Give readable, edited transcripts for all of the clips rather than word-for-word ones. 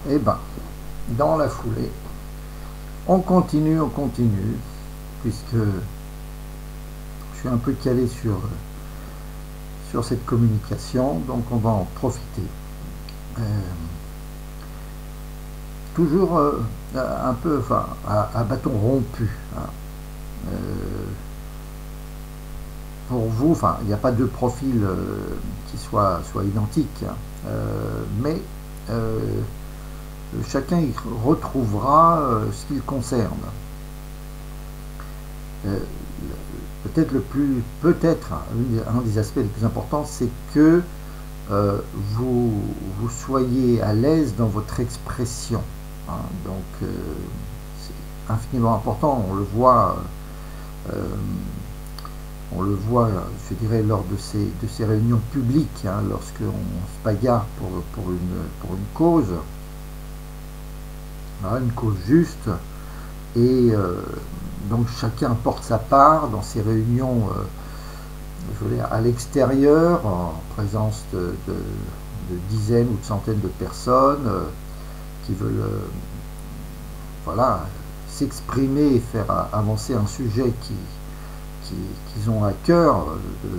Et ben, dans la foulée, on continue, puisque je suis un peu calé sur cette communication, donc on va en profiter. Toujours un peu, enfin, à bâton rompu. Hein. Pour vous, enfin, il n'y a pas de profil qui soit identique, hein. Mais chacun y retrouvera ce qu'il concerne. Peut-être un des aspects les plus importants, c'est que vous soyez à l'aise dans votre expression. Hein. Donc, c'est infiniment important. On le voit, je dirais, lors de ces réunions publiques, hein, lorsqu'on se bagarre pour une cause, voilà, une cause juste, et donc chacun porte sa part dans ces réunions, je veux dire, à l'extérieur, en présence de dizaines ou de centaines de personnes qui veulent voilà, s'exprimer et faire avancer un sujet qu'ils ont à cœur, de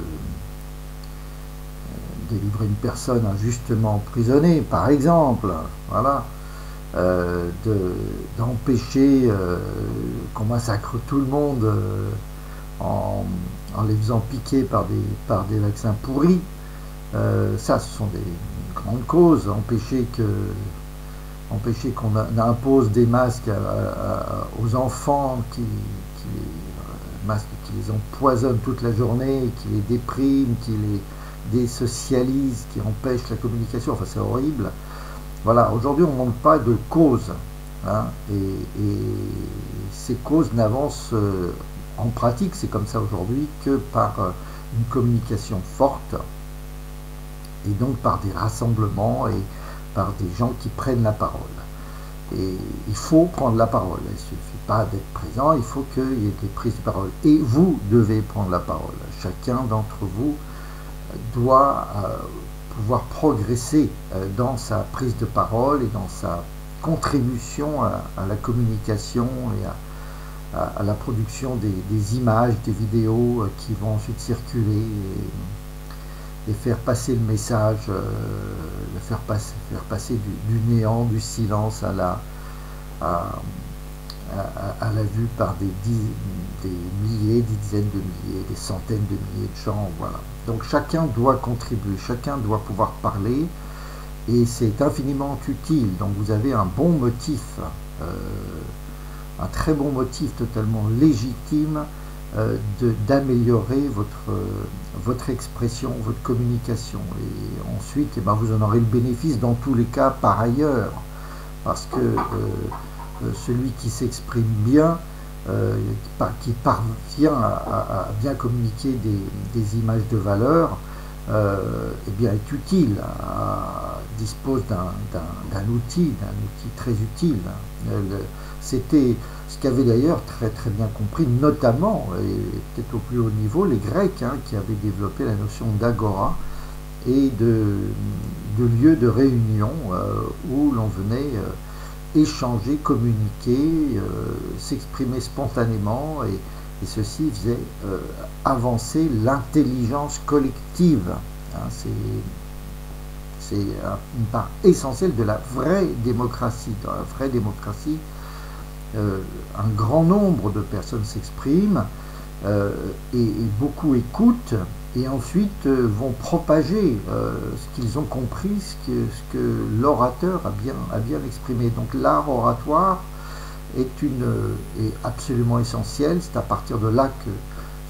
délivrer une personne injustement emprisonnée, par exemple, voilà, d'empêcher qu'on massacre tout le monde en les faisant piquer par des vaccins pourris. Ça, ce sont des grandes causes. Empêcher qu'on impose des masques aux enfants, masques qui les empoisonnent toute la journée, qui les dépriment, qui les désocialisent, qui empêchent la communication. Enfin, c'est horrible. Voilà, aujourd'hui, on ne manque pas de causes. Hein, et ces causes n'avancent en pratique, c'est comme ça aujourd'hui, que par une communication forte, et donc par des rassemblements et par des gens qui prennent la parole. Et il faut prendre la parole, il ne suffit pas d'être présent, il faut qu'il y ait des prises de parole. Et vous devez prendre la parole. Chacun d'entre vous doit pouvoir progresser dans sa prise de parole et dans sa contribution à la communication et à la production des images, des vidéos qui vont ensuite circuler et faire passer le message, le faire passer du néant, du silence à la vue par des milliers, des dizaines de milliers, des centaines de milliers de gens. Voilà. Donc chacun doit contribuer, chacun doit pouvoir parler, et c'est infiniment utile. Donc vous avez un bon motif, un très bon motif totalement légitime d'améliorer votre expression, votre communication. Et ensuite, eh ben, vous en aurez le bénéfice dans tous les cas par ailleurs, parce que celui qui s'exprime bien, qui parvient à bien communiquer des images de valeur, eh bien, est utile, dispose d'un outil très utile. C'était ce qu'avaient d'ailleurs très très bien compris, notamment, et peut-être au plus haut niveau, les Grecs, hein, qui avaient développé la notion d'agora et de lieu de réunion où l'on venait échanger, communiquer, s'exprimer spontanément, et ceci faisait avancer l'intelligence collective. Hein, c'est une part essentielle de la vraie démocratie. Dans la vraie démocratie, un grand nombre de personnes s'expriment et beaucoup écoutent, et ensuite vont propager ce qu'ils ont compris, ce que l'orateur a bien exprimé. Donc l'art oratoire est absolument essentiel. C'est à partir de là que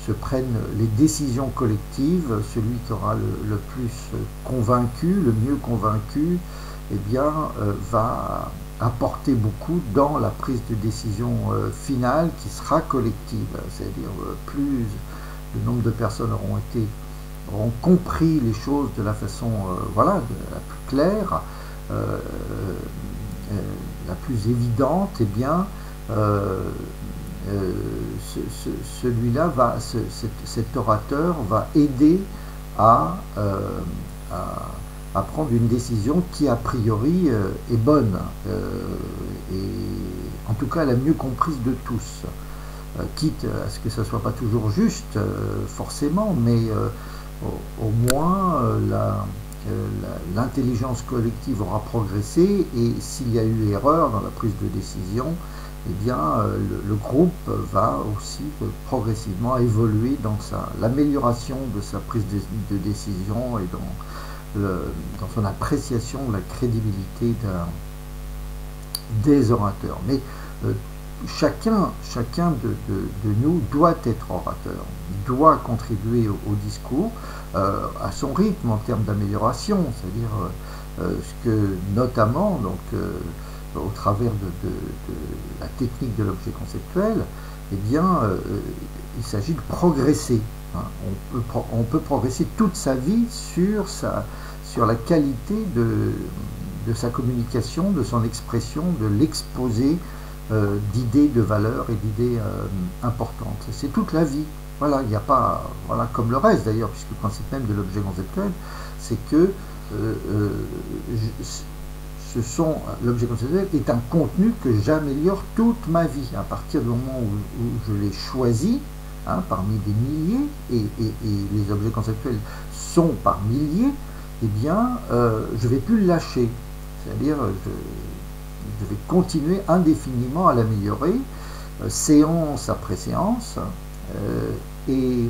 se prennent les décisions collectives. Celui qui aura le plus convaincu, le mieux convaincu, eh bien, va apporter beaucoup dans la prise de décision finale qui sera collective. C'est-à-dire plus le nombre de personnes auront compris les choses de la façon voilà, la plus claire, la plus évidente, eh bien celui-là cet orateur va aider à à prendre une décision qui a priori est bonne, et en tout cas la mieux comprise de tous, quitte à ce que ça ne soit pas toujours juste, forcément, mais au moins l'intelligence collective aura progressé, et s'il y a eu erreur dans la prise de décision, eh bien, le groupe va aussi progressivement évoluer dans l'amélioration de sa prise de décision et dans son appréciation de la crédibilité des orateurs. Mais chacun de nous doit être orateur, doit contribuer au discours à son rythme en termes d'amélioration, c'est-à-dire ce que notamment au travers de la technique de l'objet conceptuel, eh bien, il s'agit de progresser. Hein. On peut progresser toute sa vie sur la qualité de sa communication, de son expression, de l'exposé d'idées de valeurs et d'idées importantes. C'est toute la vie. Voilà, il n'y a pas, voilà, comme le reste d'ailleurs, puisque le principe même de l'objet conceptuel, c'est que l'objet conceptuel est un contenu que j'améliore toute ma vie. À partir du moment où je l'ai choisi, hein, parmi des milliers, et les objets conceptuels sont par milliers, eh bien, je ne vais plus le lâcher. C'est-à-dire, je vais continuer indéfiniment à l'améliorer, séance après séance, et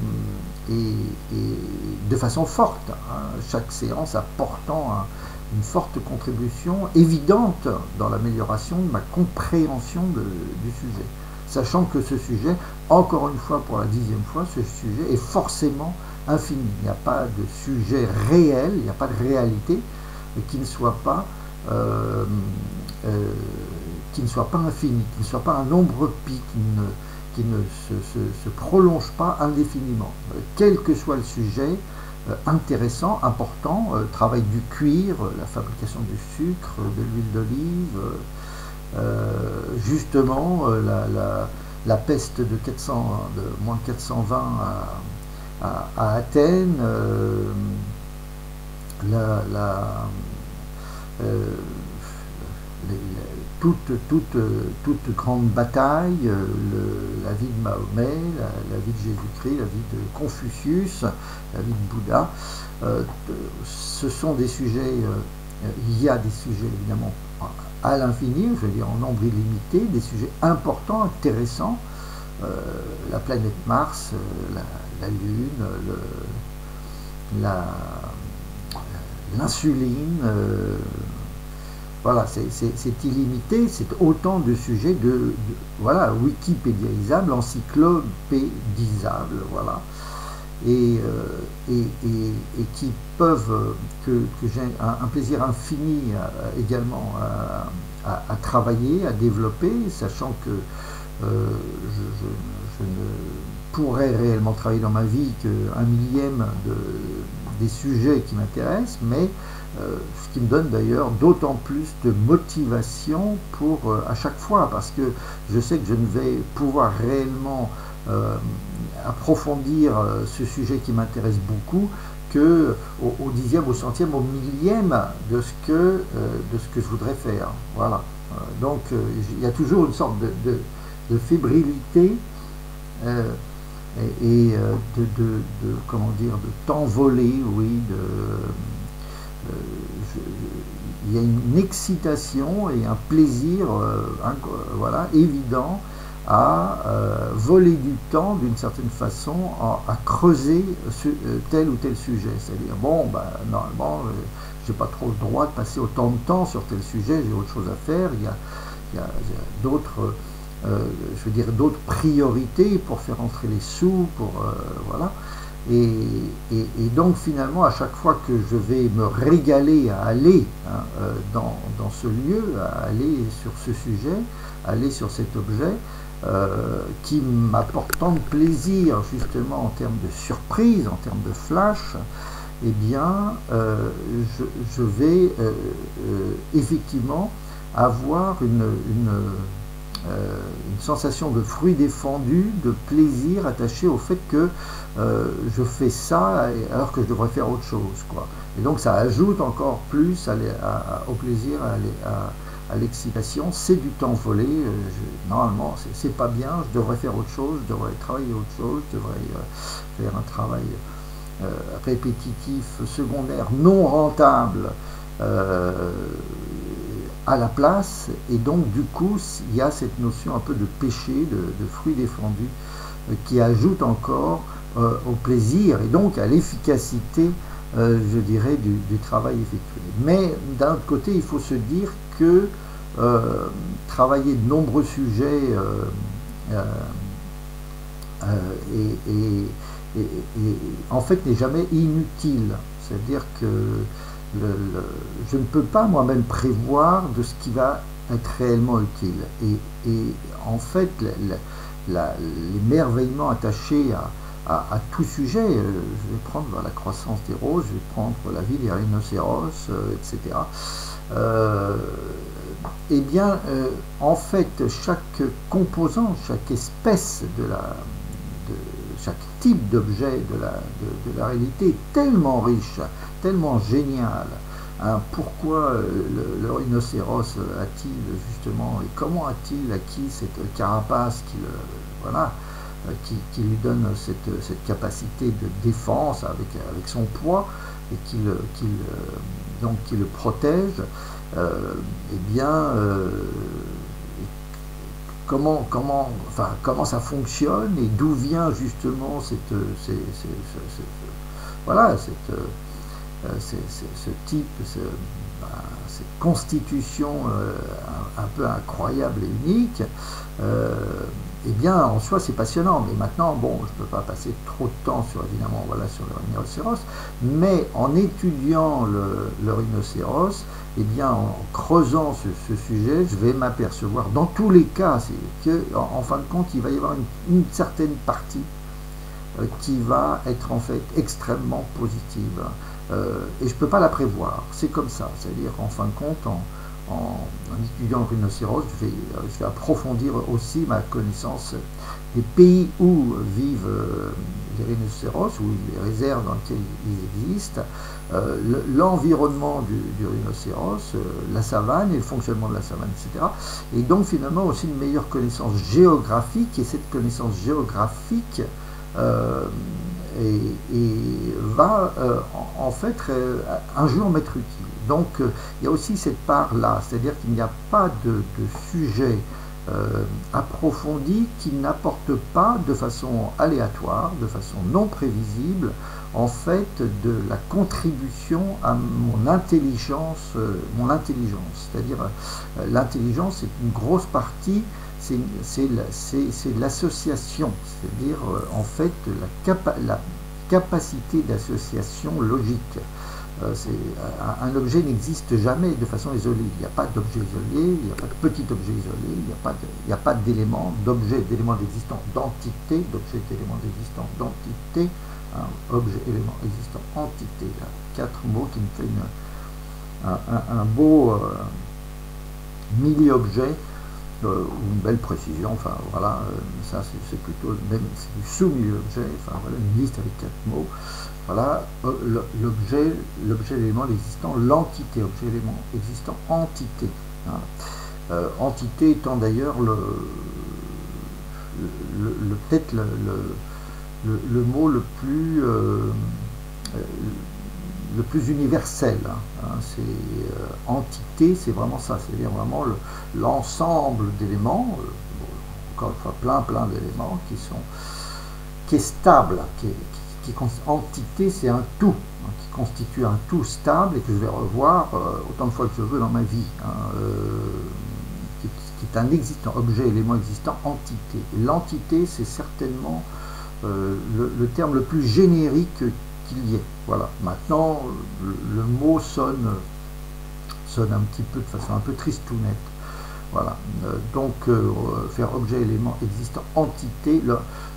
de façon forte, hein, chaque séance apportant une forte contribution évidente dans l'amélioration de ma compréhension du sujet. Sachant que ce sujet, encore une fois, pour la 10e fois, ce sujet est forcément infini. Il n'y a pas de sujet réel, il n'y a pas de réalité qui ne soit pas infini, qui ne soit pas un nombre pi, qui ne se prolonge pas indéfiniment. Quel que soit le sujet, intéressant, important, travail du cuir, la fabrication du sucre, de l'huile d'olive, justement la peste de moins 420 à Athènes, toute grande bataille, la vie de Mahomet, la vie de Jésus-Christ, la vie de Confucius, la vie de Bouddha, ce sont des sujets, il y a des sujets évidemment à l'infini, je veux dire en nombre illimité, des sujets importants, intéressants, la planète Mars, la Lune, l'insuline, voilà, c'est illimité, c'est autant de sujets voilà, wikipédiaisables, encyclopédisables, voilà, et qui peuvent, que j'ai un plaisir infini également à travailler, à développer, sachant que je ne pourrais réellement travailler dans ma vie qu'un millième des sujets qui m'intéressent, mais ce qui me donne d'ailleurs d'autant plus de motivation pour à chaque fois, parce que je sais que je ne vais pouvoir réellement approfondir ce sujet qui m'intéresse beaucoup que au 10e, au 100e, au millième de ce que je voudrais faire. Voilà. Donc il y a toujours une sorte de fébrilité et comment dire, de temps volé, oui, il y a une excitation et un plaisir voilà, évident à voler du temps d'une certaine façon, à creuser tel ou tel sujet. C'est-à-dire, bon, normalement, j'ai pas trop le droit de passer autant de temps sur tel sujet, j'ai autre chose à faire, il y a d'autres je veux dire d'autres priorités pour faire entrer les sous, voilà. Et donc finalement, à chaque fois que je vais me régaler à aller dans ce lieu, à aller sur ce sujet, à aller sur cet objet, qui m'apporte tant de plaisir justement en termes de surprise, en termes de flash, eh bien je vais effectivement avoir une sensation de fruit défendu, de plaisir attaché au fait que je fais ça alors que je devrais faire autre chose, quoi. Et donc ça ajoute encore plus au plaisir, à l'excitation. C'est du temps volé. Normalement, c'est pas bien. Je devrais faire autre chose, je devrais travailler autre chose, je devrais faire un travail répétitif, secondaire, non rentable à la place. Et donc du coup il y a cette notion un peu de péché, de fruit défendu, qui ajoute encore au plaisir et donc à l'efficacité, je dirais, du travail effectué. Mais d'un autre côté, il faut se dire que travailler de nombreux sujets et en fait n'est jamais inutile. C'est-à-dire que je ne peux pas moi-même prévoir de ce qui va être réellement utile. Et en fait, l'émerveillement attaché à tout sujet, je vais prendre la croissance des roses, je vais prendre la vie des rhinocéros, etc. Eh bien, en fait, chaque composant, chaque espèce chaque type d'objet de la réalité est tellement riche, tellement génial. Hein, pourquoi le rhinocéros a-t-il justement, et comment a-t-il acquis cette carapace qui lui donne cette capacité de défense avec son poids et qui le protège? Eh bien, comment ça fonctionne et d'où vient justement ce type, cette constitution un peu incroyable et unique. Eh bien, en soi, c'est passionnant. Mais maintenant, bon, je ne peux pas passer trop de temps sur le rhinocéros, mais en étudiant le rhinocéros, eh bien, en creusant ce sujet, je vais m'apercevoir, dans tous les cas, qu'en fin de compte, il va y avoir une certaine partie qui va être en fait extrêmement positive. Et je ne peux pas la prévoir. C'est comme ça. C'est-à-dire, en fin de compte, en étudiant le rhinocéros, je vais approfondir aussi ma connaissance des pays où vivent les rhinocéros, ou les réserves dans lesquelles ils existent, l'environnement du rhinocéros, la savane et le fonctionnement de la savane, etc. Et donc finalement aussi une meilleure connaissance géographique, et cette connaissance géographique va en fait un jour m'être utile. Donc il y a aussi cette part-là, c'est-à-dire qu'il n'y a pas de sujet approfondi qui n'apporte pas de façon aléatoire, de façon non prévisible, en fait, de la contribution à mon intelligence. C'est-à-dire l'intelligence, c'est une grosse partie, c'est l'association, c'est-à-dire en fait la capacité d'association logique. Un objet n'existe jamais de façon isolée. Il n'y a pas d'objet isolé, il n'y a pas de petit objet isolé, il n'y a pas d'élément, d'objet, d'élément existant, d'entité, d'objet, d'élément existant, d'entité, objet, élément existant, entité. Là, 4 mots qui me fait un beau milli-objet, ou une belle précision. Enfin voilà, ça c'est plutôt même du sous-milli-objet. Enfin voilà, une liste avec 4 mots. Voilà, l'objet, l'élément existant, l'entité, objet, élément existant, entité. Hein. Entité étant d'ailleurs peut-être le mot le plus universel. Hein. C'est entité, c'est vraiment ça, c'est-à-dire vraiment l'ensemble d'éléments, encore une fois plein d'éléments qui est stable, entité, c'est un tout, hein, qui constitue un tout stable et que je vais revoir autant de fois que je veux dans ma vie, hein, qui est un existant, objet, élément existant, entité. L'entité, c'est certainement le terme le plus générique qu'il y ait. Voilà. Maintenant, le mot sonne un petit peu de façon un peu tristounette. Voilà. Donc, faire objet, élément existant, entité.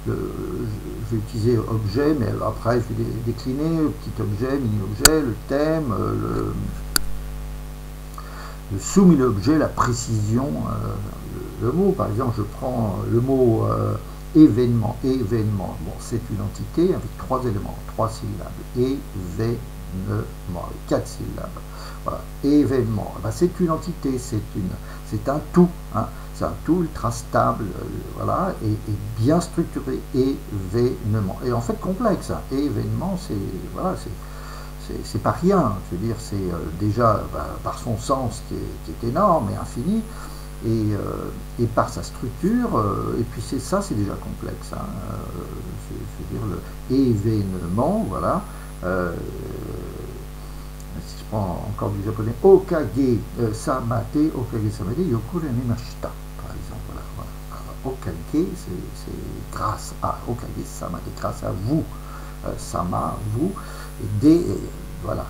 Je vais utiliser objet, mais après je vais décliner petit objet, mini-objet, le thème, le sous-mini-objet, la précision, le mot. Par exemple, je prends le mot événement. Événement, bon, c'est une entité avec 3 éléments, 3 syllabes. Événement, avec 4 syllabes. Voilà. Événement, ben, c'est une entité, c'est un tout. Hein. C'est un tout ultra stable, voilà, et bien structuré. Événement. Et en fait complexe. Hein. Événement, c'est voilà, c'est pas rien. Je veux dire, c'est déjà par son sens qui est énorme et infini. Et par sa structure, et puis c'est déjà complexe. Hein, je veux dire, le événement, voilà. Si je prends encore du japonais, Okage samate, Okage samate, yokure nimashita, par exemple. Voilà, voilà. Okage, c'est grâce à, Okage samate, grâce à vous, sama, vous, et de, voilà,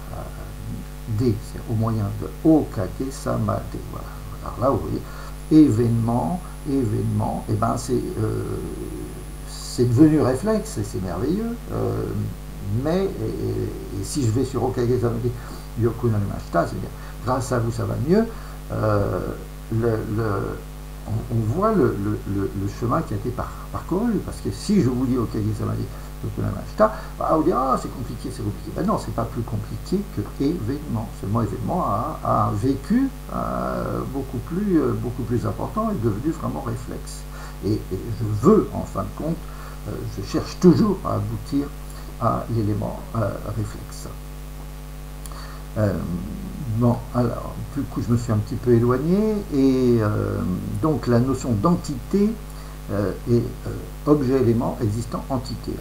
de, c'est au moyen de Okage samate, voilà. Alors là, vous voyez, événement, et ben c'est devenu réflexe, et c'est merveilleux. Mais et si je vais sur Okage samate Yoku no Nimashita, c'est-à-dire grâce à vous ça va mieux, on voit le chemin qui a été parcouru, parce que si je vous dis Okage samate Yoku no Nimashita, bah, vous dire ah c'est compliqué, c'est compliqué. Ben non, c'est pas plus compliqué que événement. Seulement événement a un vécu beaucoup plus important, et devenu vraiment réflexe. Et je veux, en fin de compte, je cherche toujours à aboutir à l'élément réflexe. Bon, alors, du coup, je me suis un petit peu éloigné, et donc la notion d'entité est objet-élément existant entité.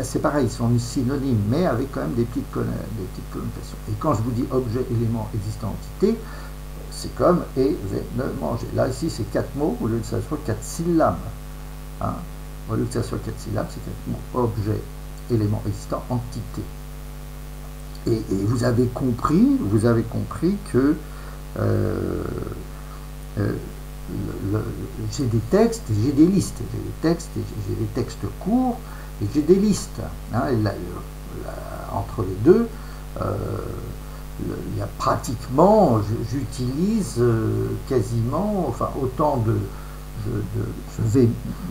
C'est pareil, ils sont synonymes, mais avec quand même des petites connotations. Et quand je vous dis objet-élément existant entité, c'est comme événement. Là, ici, c'est 4 mots, au lieu de ça soit 4 syllabes. Hein. Au lieu de ça soit 4 syllabes, c'est 4 mots. Objet, élément existant, entité. Et vous avez compris que j'ai des textes, j'ai des listes. J'ai des textes courts et j'ai des listes. Hein, et entre les deux, il y a pratiquement, j'utilise quasiment, enfin autant je vais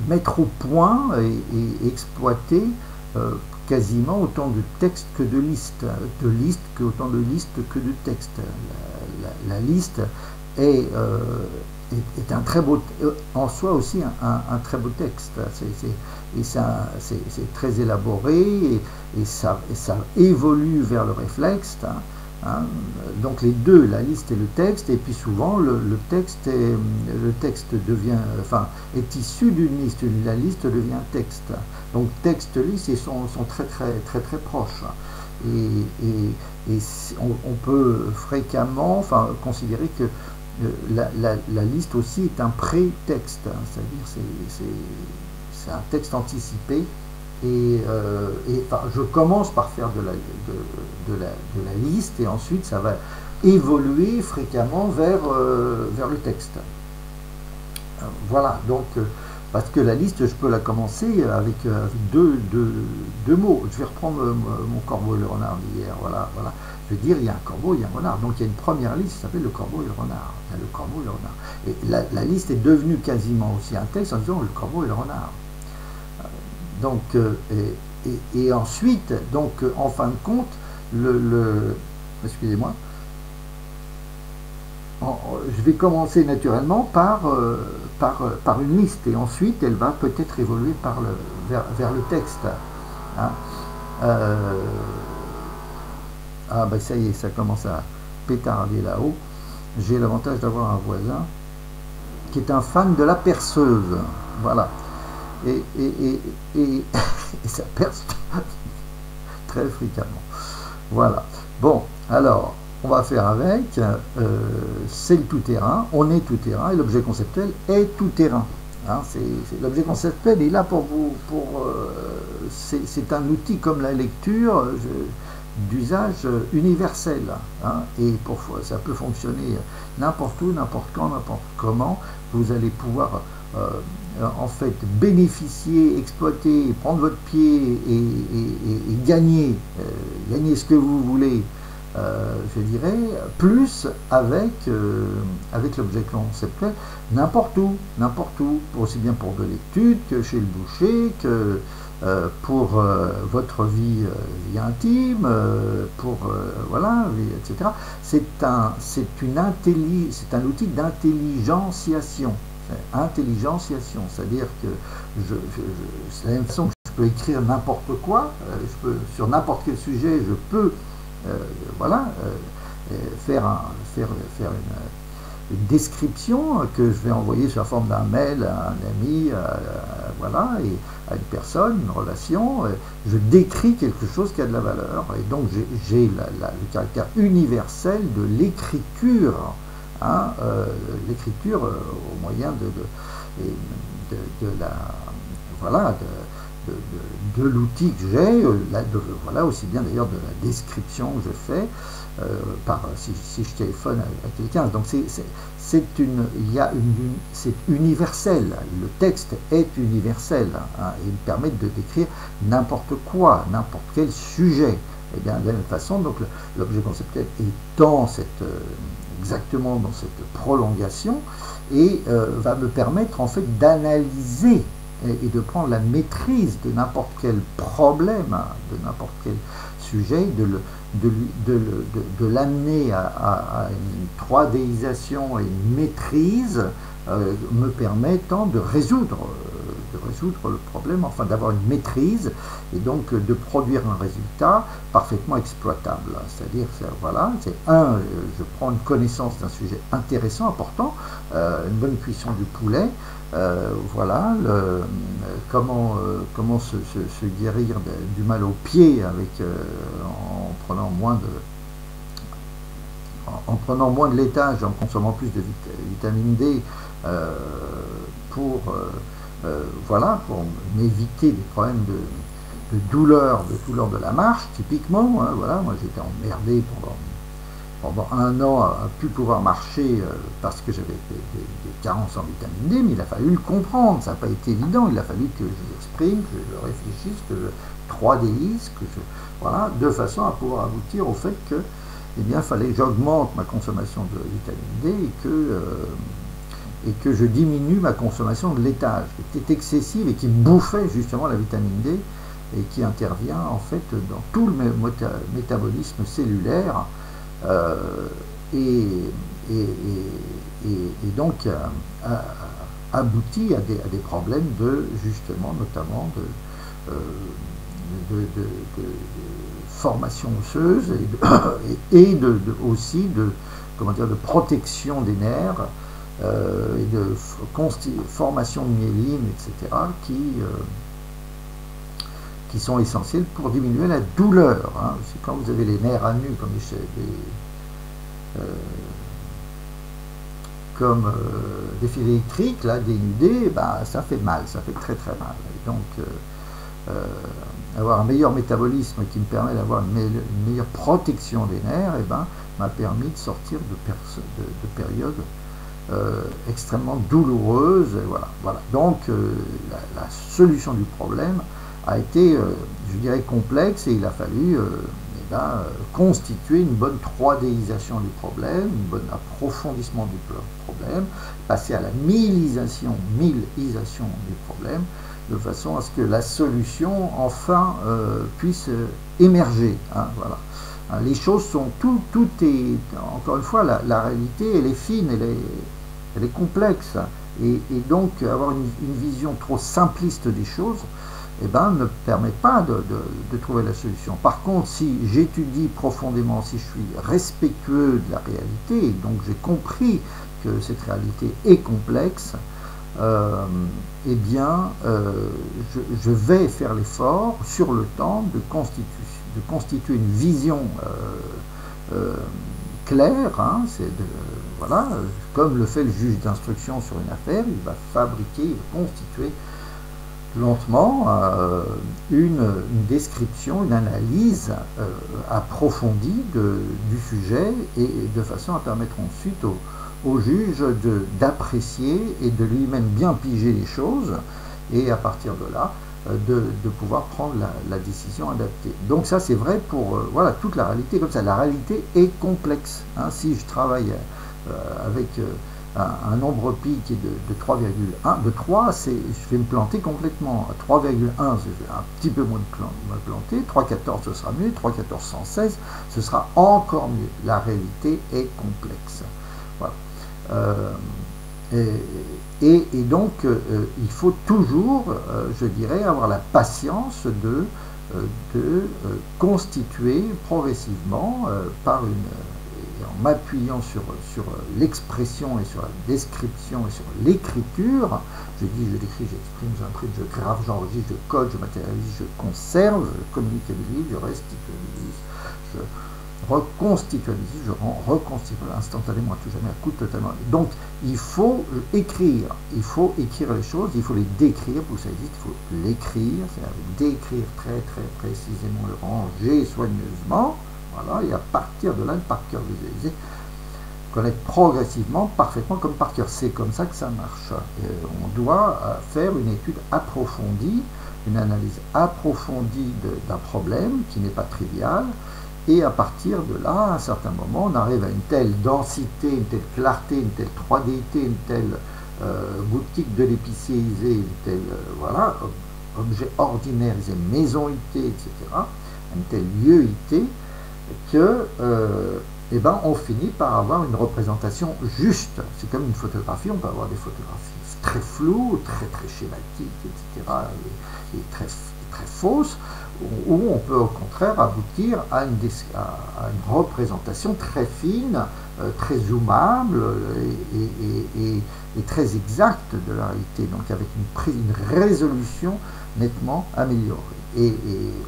mettre au point et exploiter quasiment autant de textes que de listes, autant de listes que de textes. La liste est un très beau, en soi aussi un très beau texte. C'est très élaboré, et ça évolue vers le réflexe. Hein. Donc les deux, la liste et le texte, et puis souvent le texte devient, enfin, est issu d'une liste, la liste devient texte. Donc texte, liste, ils sont très proches. Et on peut fréquemment, enfin, considérer que la liste aussi est un pré-texte, hein, c'est-à-dire c'est un texte anticipé. Et enfin, je commence par faire de la liste, et ensuite ça va évoluer fréquemment vers le texte. Voilà, donc parce que la liste, je peux la commencer avec deux mots. Je vais reprendre mon corbeau et le renard d'hier. Voilà. Je vais dire, il y a un corbeau, il y a un renard. Donc il y a une première liste qui s'appelle le corbeau et le renard. Il y a le corbeau et le renard. Et la liste est devenue quasiment aussi un texte en disant le corbeau et le renard. Donc, et ensuite, donc, en fin de compte, excusez-moi, je vais commencer naturellement par une liste, et ensuite elle va peut-être évoluer vers le texte. Hein. Ah ben ça y est, ça commence à pétarder là-haut. J'ai l'avantage d'avoir un voisin qui est un fan de la perceuse. Voilà. Et ça perce très fréquemment. Voilà. Bon, alors, on va faire avec. C'est le tout-terrain. On est tout-terrain, et l'objet conceptuel est tout-terrain. Hein, l'objet conceptuel est là pour vous. C'est un outil comme la lecture d'usage universel. Hein, et ça peut fonctionner n'importe où, n'importe quand, n'importe comment. Vous allez pouvoir en fait bénéficier, exploiter, prendre votre pied et gagner ce que vous voulez je dirais, plus avec, avec l'objet conceptuel, n'importe où, aussi bien pour de l'étude que chez le boucher, que pour votre vie, vie intime, pour voilà, etc. C'est un outil d'intelligenciation. Intelligenciation, c'est-à-dire que c'est la même façon que je peux écrire n'importe quoi, sur n'importe quel sujet, je peux voilà, faire une description que je vais envoyer sous la forme d'un mail à un ami, voilà, et à une personne, une relation. Je décris quelque chose qui a de la valeur, et donc j'ai le caractère universel de l'écriture, hein, l'écriture au moyen de la, voilà, de l'outil que j'ai, voilà, aussi bien d'ailleurs de la description que je fais si je téléphone à quelqu'un. Donc c'est universel, le texte est universel, hein, et il permet de décrire n'importe quoi, n'importe quel sujet. Et bien de la même façon, donc l'objet conceptuel est exactement dans cette prolongation, et va me permettre en fait d'analyser et de prendre la maîtrise de n'importe quel problème, de n'importe quel sujet, de l'amener à une 3Disation et une maîtrise me permettant de résoudre le problème, enfin d'avoir une maîtrise, et donc de produire un résultat parfaitement exploitable. C'est-à-dire, voilà, je prends une connaissance d'un sujet intéressant, important, une bonne cuisson du poulet, voilà, comment se guérir du mal au pied en prenant moins de laitage, en consommant plus de vitamine D, pour m'éviter des problèmes de douleur de la marche, typiquement, hein, voilà, moi j'étais emmerdé pendant un an à ne plus pouvoir marcher parce que j'avais des carences en vitamine D, mais il a fallu le comprendre, ça n'a pas été évident, il a fallu que je l'exprime, que je réfléchisse, que je 3Dise, voilà, de façon à pouvoir aboutir au fait que, eh bien, il fallait que j'augmente ma consommation de vitamine D et que je diminue ma consommation de laitage, qui était excessive et qui bouffait justement la vitamine D et qui intervient en fait dans tout le métabolisme cellulaire, et donc aboutit à des problèmes justement, notamment de formation osseuse et aussi de protection des nerfs, et de formation de myéline, etc., qui sont essentiels pour diminuer la douleur. Hein. C'est quand vous avez les nerfs à nu, comme des fils électriques, là, dénudés, ça fait mal, ça fait très très mal. Et donc, avoir un meilleur métabolisme qui me permet d'avoir une meilleure protection des nerfs, m'a permis de sortir de périodes extrêmement douloureuses. Et voilà. Donc, la solution du problème a été, je dirais, complexe, et il a fallu constituer une bonne 3Disation du problème, un bon approfondissement du problème, passer à la millisation du problème, de façon à ce que la solution enfin puisse émerger. Hein, voilà. Les choses sont tout est, encore une fois, la réalité, elle est fine, elle est complexe, et donc avoir une vision trop simpliste des choses ne permet pas de trouver la solution. Par contre, si j'étudie profondément, si je suis respectueux de la réalité, et donc j'ai compris que cette réalité est complexe, je vais faire l'effort sur le temps de constituer une vision claire, hein, voilà, comme le fait le juge d'instruction sur une affaire, il va constituer lentement une description, une analyse approfondie du sujet, et de façon à permettre ensuite au juge d'apprécier et de lui-même bien piger les choses, et à partir de là de pouvoir prendre la décision adaptée. Donc ça c'est vrai pour voilà, toute la réalité comme ça. La réalité est complexe. Hein. Si je travaille avec un nombre pi qui est de 3,1, de 3, je vais me planter complètement. À 3,1, je vais un petit peu moins me planter. 3,14, ce sera mieux. 3,14, 116, ce sera encore mieux. La réalité est complexe. Voilà. Et donc, il faut toujours, je dirais, avoir la patience de constituer progressivement en m'appuyant sur l'expression et sur la description et sur l'écriture. Je dis, je décris, j'exprime, j'imprime, je grave, j'enregistre, je code, je matérialise, je conserve, je communicabilise, je restituabilise, je reconstituabilise, je reconstitue instantanément, à tout jamais, à coup totalement. Donc, il faut écrire les choses, il faut les décrire, pour que ça existe, il faut l'écrire, c'est-à-dire décrire très très précisément, le ranger soigneusement, voilà, et à partir de là, par cœur visualisé, connaître progressivement, parfaitement comme par cœur. C'est comme ça que ça marche. On doit faire une étude approfondie, une analyse approfondie d'un problème qui n'est pas trivial, et à partir de là, à un certain moment, on arrive à une telle densité, une telle clarté, une telle 3Dité, une telle boutique de l'épicier isé, une telle, voilà, objet ordinaire isé, maison ité, etc., une telle lieu ité, que eh ben, on finit par avoir une représentation juste. C'est comme une photographie, on peut avoir des photographies très floues, très très schématiques, etc., et très fausses, où on peut au contraire aboutir à une représentation très fine, très zoomable et très exacte de la réalité, donc avec une résolution nettement améliorée. Et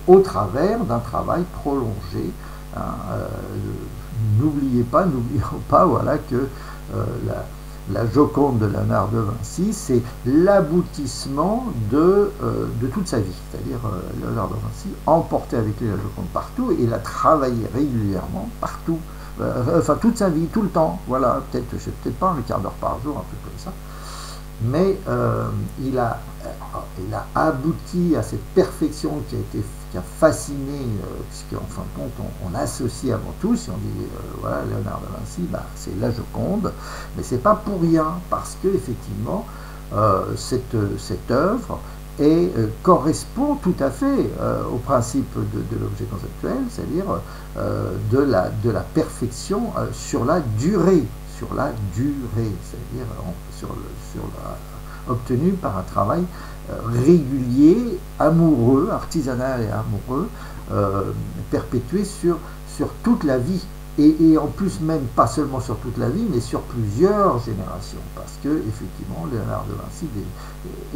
au travers d'un travail prolongé, n'oublions pas voilà, que la Joconde de Léonard de Vinci, c'est l'aboutissement de toute sa vie. C'est-à-dire, Léonard de Vinci emportait avec lui la Joconde partout et il a travaillé régulièrement partout, enfin toute sa vie, tout le temps. Voilà, peut-être pas un quart d'heure par jour, un truc comme ça. Mais il a abouti à cette perfection qui a fasciné, puisqu'en fin de compte, on associe avant tout, si on dit voilà, Léonard de Vinci, bah, c'est la Joconde, mais c'est pas pour rien, parce que effectivement, cette œuvre correspond tout à fait au principe de l'objet conceptuel, c'est-à-dire de la perfection sur la durée, c'est-à-dire obtenu par un travail régulier, amoureux, artisanal et amoureux, perpétué sur toute la vie. Et en plus même, pas seulement sur toute la vie, mais sur plusieurs générations. Parce que, effectivement, Léonard de Vinci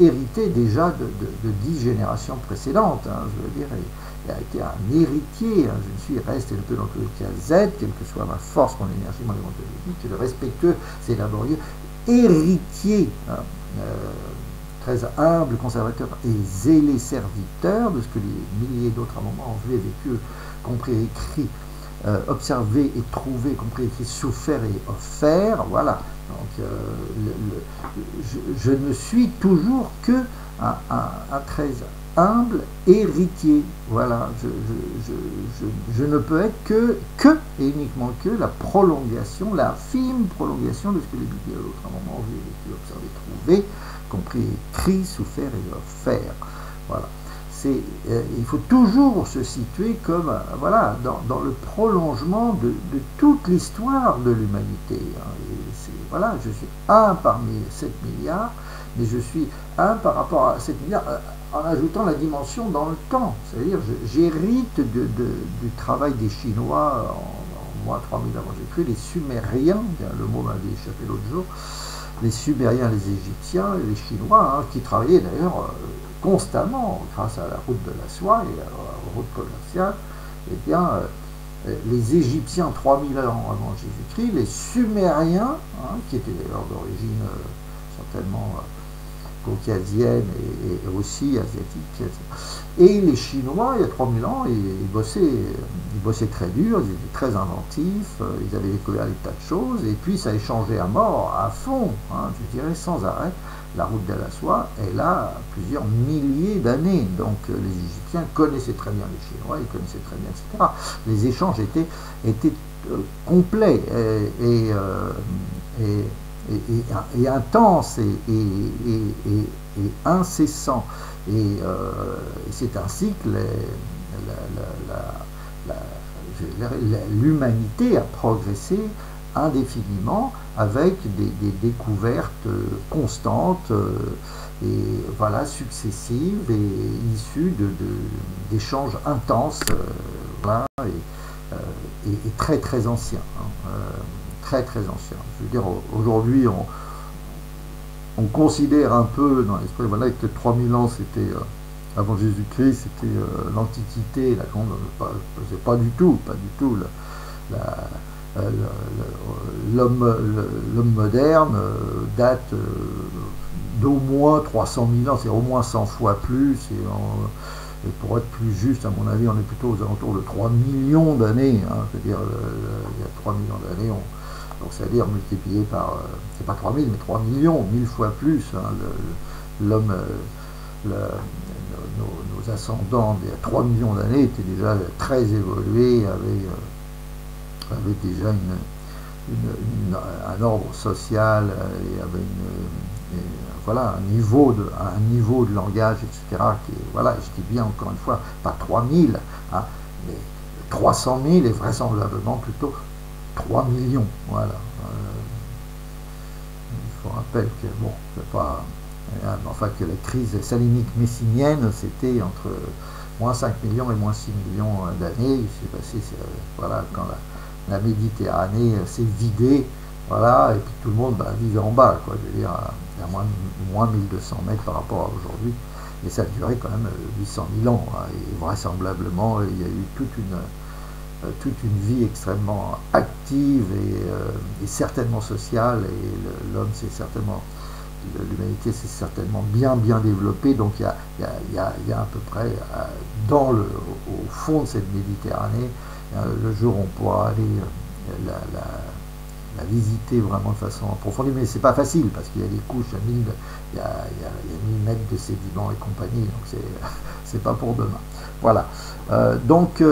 héritait déjà de 10 générations précédentes. Hein, je veux dire, il a été un héritier. Hein, je ne suis resté un peu dans tous les cas Z, quelle que soit ma force, mon énergie, mon éventualité, le respectueux, c'est laborieux, héritier, hein, très humble, conservateur et zélé serviteur de ce que les milliers d'autres à un moment ont vu et vécu, compris et écrit, observé et trouvé, compris, écrit, souffert et offert, voilà. Donc, je ne suis toujours que un très humble héritier, voilà. Je ne peux être que et uniquement que la prolongation, la fine prolongation de ce que les milliers d'autres à un moment ont vu, vécu, observé, trouvé, compris, écrit, souffert et offert, voilà. Il faut toujours se situer comme voilà, dans le prolongement de toute l'histoire de l'humanité. Hein. Voilà, je suis un parmi 7 milliards, mais je suis un par rapport à 7 milliards en ajoutant la dimension dans le temps. C'est-à-dire, j'hérite du travail des Chinois en moins 3000 avant Jésus-Christ, les Sumériens, le mot m'avait échappé l'autre jour, les Sumériens, les Égyptiens et les Chinois, hein, qui travaillaient d'ailleurs constamment, grâce à la route de la soie et à la route commerciale, eh bien, les Égyptiens 3000 ans avant Jésus-Christ, les Sumériens, hein, qui étaient d'ailleurs d'origine certainement caucasienne et aussi asiatique, et les Chinois, il y a 3000 ans, ils bossaient très dur, ils étaient très inventifs, ils avaient découvert des tas de choses, et puis ça a échangé à mort, à fond, hein, je dirais sans arrêt. la route de la soie, elle a plusieurs milliers d'années. Donc les Égyptiens connaissaient très bien les Chinois, ils connaissaient très bien, etc. Les échanges étaient complets et intenses et incessants. Et c'est ainsi que l'humanité a progressé indéfiniment avec des découvertes constantes et voilà, successives et issues d'échanges intenses voilà, et très très anciens. Très très anciens. Je veux dire, aujourd'hui, on considère un peu dans l'esprit voilà, que 3000 ans, c'était avant Jésus-Christ, c'était l'Antiquité, c'est pas du tout l'homme moderne date d'au moins 300 000 ans, c'est au moins 100 fois plus, et pour être plus juste, à mon avis, on est plutôt aux alentours de 3 millions d'années, hein, c'est-à-dire il y a 3 millions d'années, donc c'est-à-dire multiplié par, c'est pas 3000, mais 3 millions, 1000 fois plus, hein, l'homme, nos ascendants il y a 3 millions d'années étaient déjà très évolués, avaient déjà un ordre social et avait voilà, un niveau de langage, etc. Qui, voilà, je dis bien encore une fois, pas 3000, hein, mais 300 000 et vraisemblablement plutôt 3 millions. Voilà. Il faut rappeler que, bon, c'est pas. Enfin, que la crise salinique messinienne, c'était entre moins 5 millions et moins 6 millions d'années. C'est passé, voilà, quand la Méditerranée s'est vidée, voilà, et puis tout le monde vivait en bas, quoi, je veux dire, à moins 1200 mètres par rapport à aujourd'hui, et ça a duré quand même 800 000 ans, hein, et vraisemblablement, il y a eu toute une vie extrêmement active et certainement sociale, et l'homme s'est certainement, l'humanité s'est certainement bien développée, donc il y a à peu près, au fond de cette Méditerranée, le jour où on pourra aller la visiter vraiment de façon approfondie, mais c'est pas facile parce qu'il y a des couches à 1000, il y a 1000 mètres de sédiments et compagnie, donc c'est pas pour demain. Voilà. Donc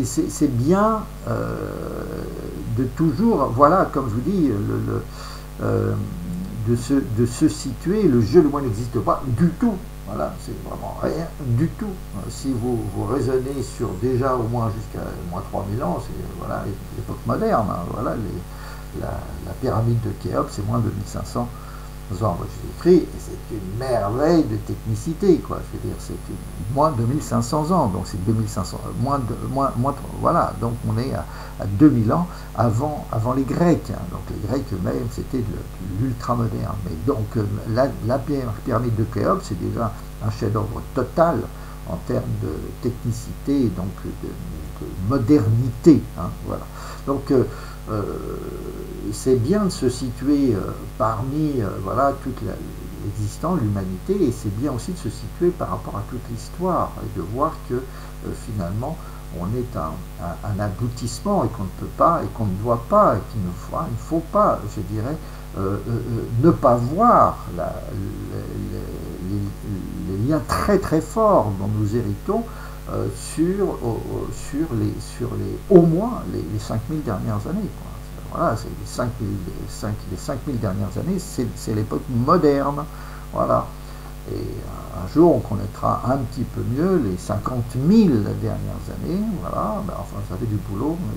c'est bien de toujours, voilà, comme je vous dis, de se situer. Le jeu, le moi, n'existe pas du tout. Voilà, c'est vraiment rien du tout. Si vous raisonnez sur déjà au moins jusqu'à moins 3000 ans, c'est voilà, l'époque moderne. Hein, voilà, la pyramide de Khéops, c'est moins de 1500 ans. J'ai écrit, et c'est une merveille de technicité, quoi. Je veux dire, c'est moins de 2500 ans, donc c'est 2500, voilà, donc on est à 2000 ans avant les Grecs. Hein. Donc les Grecs eux-mêmes, c'était de l'ultra-moderne. Mais donc la pyramide de Khéops, c'est déjà un chef-d'œuvre total en termes de technicité, donc de modernité. Hein, voilà. Donc c'est bien de se situer parmi voilà, toute l'existence, l'humanité, et c'est bien aussi de se situer par rapport à toute l'histoire et de voir que finalement on est un aboutissement et qu'on ne peut pas et qu'on ne doit pas et qu'il ne faut pas, je dirais, ne pas voir les liens très très forts dont nous héritons sur au moins les 5000 dernières années. Quoi. Voilà, c'est les 5000 dernières années, c'est l'époque moderne. Voilà. Et un jour, on connaîtra un petit peu mieux les 50 000 dernières années. Voilà. Ben, enfin, ça fait du boulot, mais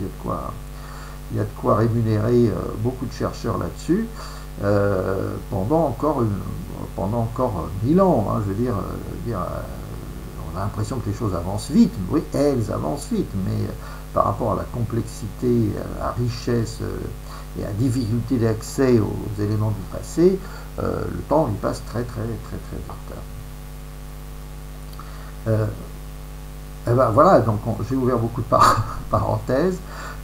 il y a de quoi rémunérer beaucoup de chercheurs là-dessus pendant encore 1000 ans. Hein, je veux dire on a l'impression que les choses avancent vite. Oui, elles avancent vite, mais par rapport à la complexité, à la richesse et à la difficulté d'accès aux éléments du passé, le temps il passe très vite. Et ben voilà, donc j'ai ouvert beaucoup de parenthèses,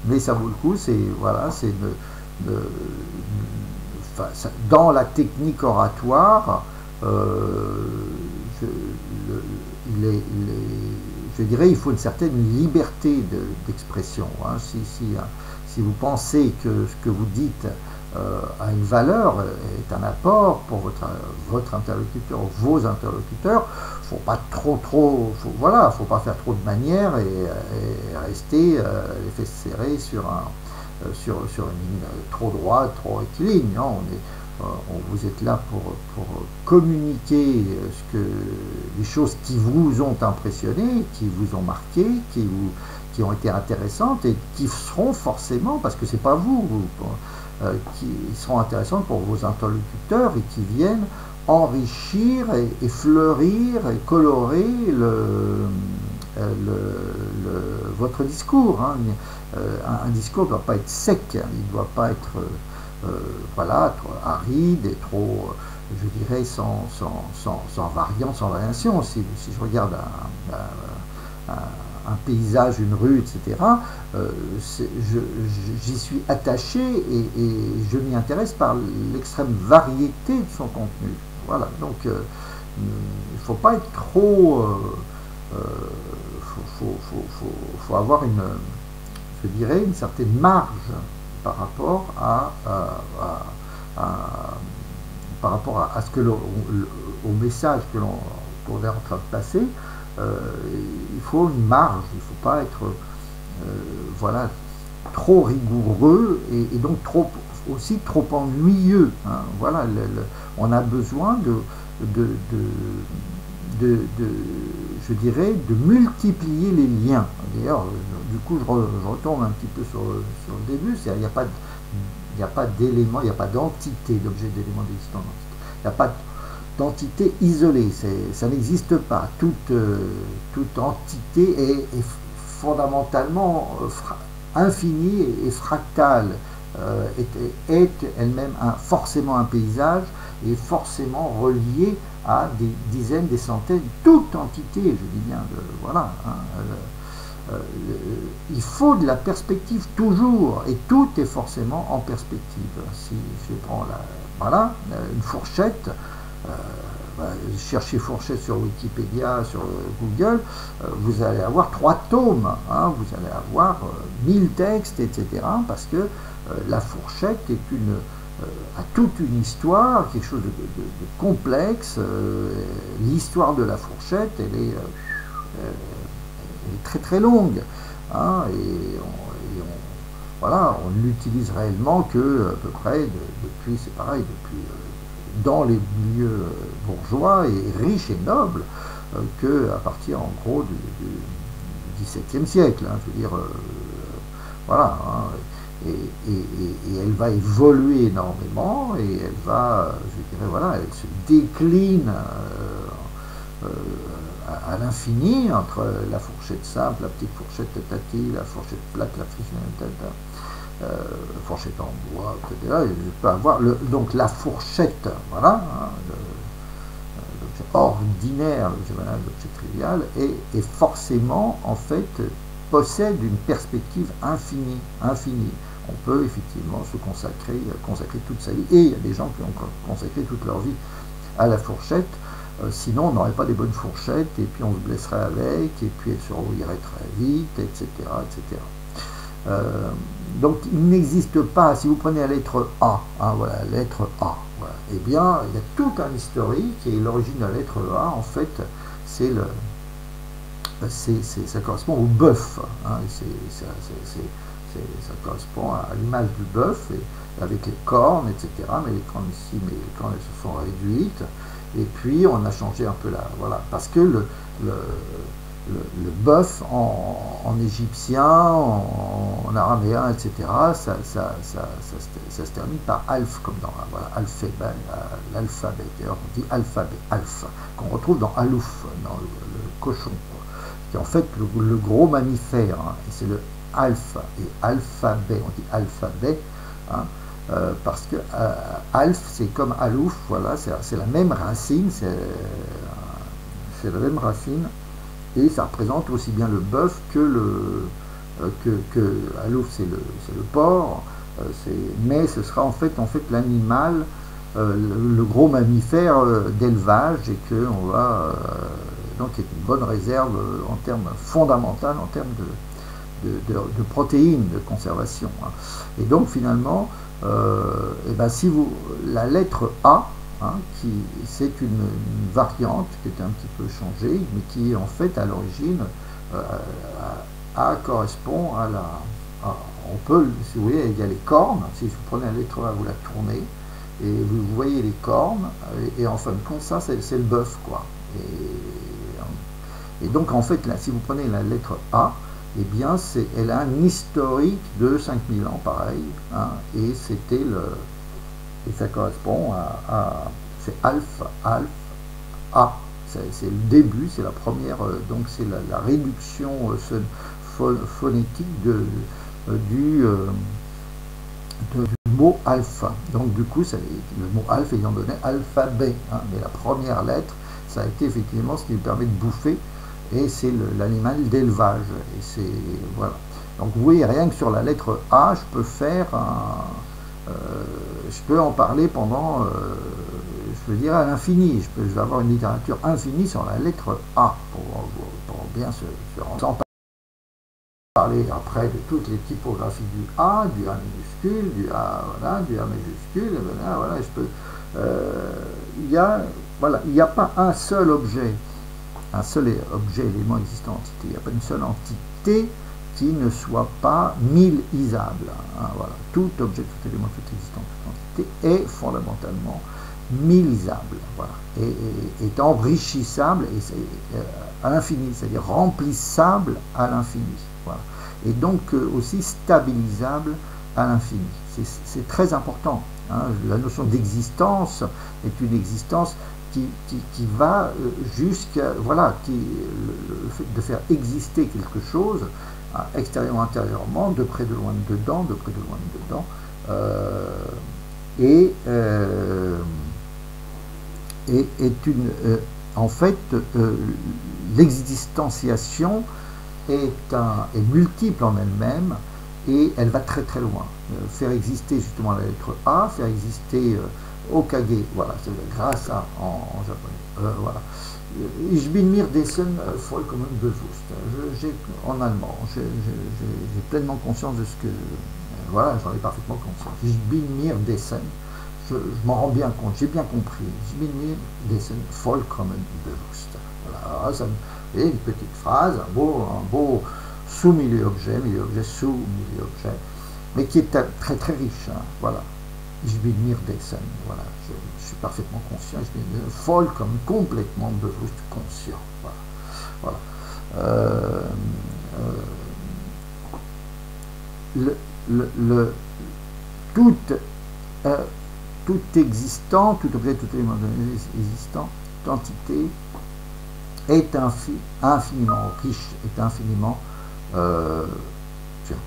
mais ça vaut le coup. C'est voilà, c'est dans la technique oratoire, je dirais il faut une certaine liberté d'expression. Hein. Si vous pensez que ce que vous dites a une valeur, est un apport pour votre interlocuteur, vos interlocuteurs. Faut pas faut pas faire trop de manières et rester les fesses serrées sur une ligne trop droite, trop rectiligne. Non, vous êtes là pour communiquer les choses qui vous ont impressionné, qui vous ont marqué, qui ont été intéressantes et qui seront forcément, parce que c'est pas qui seront intéressantes pour vos interlocuteurs et qui viennent enrichir et fleurir et colorer votre discours. Hein. Un discours ne doit pas être sec, il ne doit pas être voilà, trop aride et trop, je dirais, sans variant, sans variation. Si je regarde un paysage, une rue, etc., j'y suis attaché et je m'y intéresse par l'extrême variété de son contenu. Voilà, donc il ne faut pas être trop... faut avoir je dirais, une certaine marge par rapport à ce que au message qu'on est en train de passer. Il faut une marge, il ne faut pas être voilà, trop rigoureux et donc aussi trop ennuyeux. Hein. Voilà, on a besoin je dirais, de multiplier les liens. D'ailleurs, du coup, je retombe un petit peu sur le début, c'est-à-dire il n'y a pas d'élément, il n'y a pas d'entité d'objet d'élément d'existence. Il n'y a pas d'entité isolée, ça n'existe pas. Toute entité est fondamentalement infinie et fractale, est elle-même forcément un paysage et forcément reliée à des dizaines, des centaines, toute entité, je dis bien, voilà. Hein, il faut de la perspective toujours, et tout est forcément en perspective. Si je prends voilà, une fourchette, cherchez fourchette sur Wikipédia, sur Google, vous allez avoir 3 tomes, hein, vous allez avoir 1000 textes, etc. Parce que la fourchette a toute une histoire, quelque chose de complexe. L'histoire de la fourchette, elle est très très longue, hein, voilà, on ne l'utilise réellement que à peu près depuis, c'est pareil, depuis dans les milieux bourgeois et riches et nobles, que à partir en gros du XVIIe siècle, hein, je veux dire, voilà. Hein, et elle va évoluer énormément et elle va, je dirais, voilà, elle se décline à l'infini entre la fourchette simple, la petite fourchette tatati, la fourchette plate, la fourchette en bois, etc. Et je peux avoir donc la fourchette, voilà, hein, l'objet ordinaire, l'objet banal, l'objet trivial, et forcément, en fait, possède une perspective infinie. On peut effectivement se consacrer toute sa vie. Et il y a des gens qui ont consacré toute leur vie à la fourchette. Sinon, on n'aurait pas des bonnes fourchettes, et puis on se blesserait avec, et puis elle se rouillerait très vite, etc. etc. Donc, il n'existe pas, si vous prenez la lettre A, hein, voilà, la lettre A, voilà, eh bien, il y a tout un historique, et l'origine de la lettre A, en fait, ça correspond au bœuf, hein, ça correspond à l'image du bœuf, avec les cornes, etc. Mais les cornes ici, elles se sont réduites. Et puis on a changé un peu voilà, parce que le bœuf en égyptien, en araméen, etc., ça se termine par alf, comme dans l'alphabet. D'ailleurs, on dit alphabet, alpha, qu'on retrouve dans alouf, dans le cochon, qui est en fait le gros mammifère, hein, et c'est le alpha et alphabet, on dit alphabet, hein, parce que alf c'est comme alouf, voilà, c'est la même racine, c'est la même racine, et ça représente aussi bien le bœuf que alouf c'est le porc, mais ce sera en fait l'animal, le gros mammifère d'élevage, et que on va donc est une bonne réserve en termes fondamentaux, en termes de protéines, de conservation. Hein. Et donc finalement, et ben si vous, la lettre A, hein, c'est une variante qui est un petit peu changée, mais qui en fait à l'origine, A correspond à la... on peut, si vous voyez, il y a les cornes, si vous prenez la lettre A, vous la tournez, et vous voyez les cornes, et en fin de compte, ça c'est le bœuf, quoi. Et donc en fait, là, si vous prenez la lettre A, eh bien, elle a un historique de 5000 ans, pareil, hein, et c'était le... Et ça correspond c'est alpha, A. C'est le début, c'est la première, donc c'est la réduction phonétique du mot alpha. Donc du coup, le mot alpha ayant donné alphabet, hein, mais la première lettre, ça a été effectivement ce qui lui permet de bouffer, et c'est l'animal d'élevage. Et c'est voilà. Donc vous voyez, rien que sur la lettre A, je peux faire je peux en parler pendant, je veux dire, à l'infini. Je vais avoir une littérature infinie sur la lettre A pour bien se rendre. Parler après de toutes les typographies du A minuscule, du A, voilà, du A majuscule, voilà, je peux, il n'y a pas un seul objet, élément existant entité, il n'y a pas une seule entité qui ne soit pas mille-isable, hein, voilà. Tout objet, tout élément, tout existant, toute entité est fondamentalement mille-isable, voilà, et est enrichissable à l'infini, c'est-à-dire remplissable à l'infini. Voilà. Et donc aussi stabilisable à l'infini. C'est très important. Hein. La notion d'existence est une existence qui va jusqu'à, voilà, le fait de faire exister quelque chose, hein, extérieurement, intérieurement, de près, de loin, de dedans, de près, de loin, de dedans, est une, en fait, l'existanciation est multiple en elle-même, et elle va très très loin. Faire exister justement la lettre A, faire exister Okage, voilà, c'est grâce à en japonais, voilà. Ich bin mir dessen vollkommen bewusst. En allemand, j'ai pleinement conscience de ce que, voilà, j'en ai parfaitement conscience. Ich bin mir dessen, je m'en rends bien compte, j'ai bien compris. Ich bin mir dessen vollkommen bewusst. Voilà, ça me... Et une petite phrase, un beau sous-milieu objet, milieu objet, sous-milieu objet, mais qui est très très riche, hein, voilà. Ich bin mir dessen, voilà, je suis parfaitement conscient, je bin mir vollkommen, complètement bewusst, conscient, voilà. Tout existant, tout objet, tout élément existant, toute entité, est infiniment riche, est infiniment... tiens,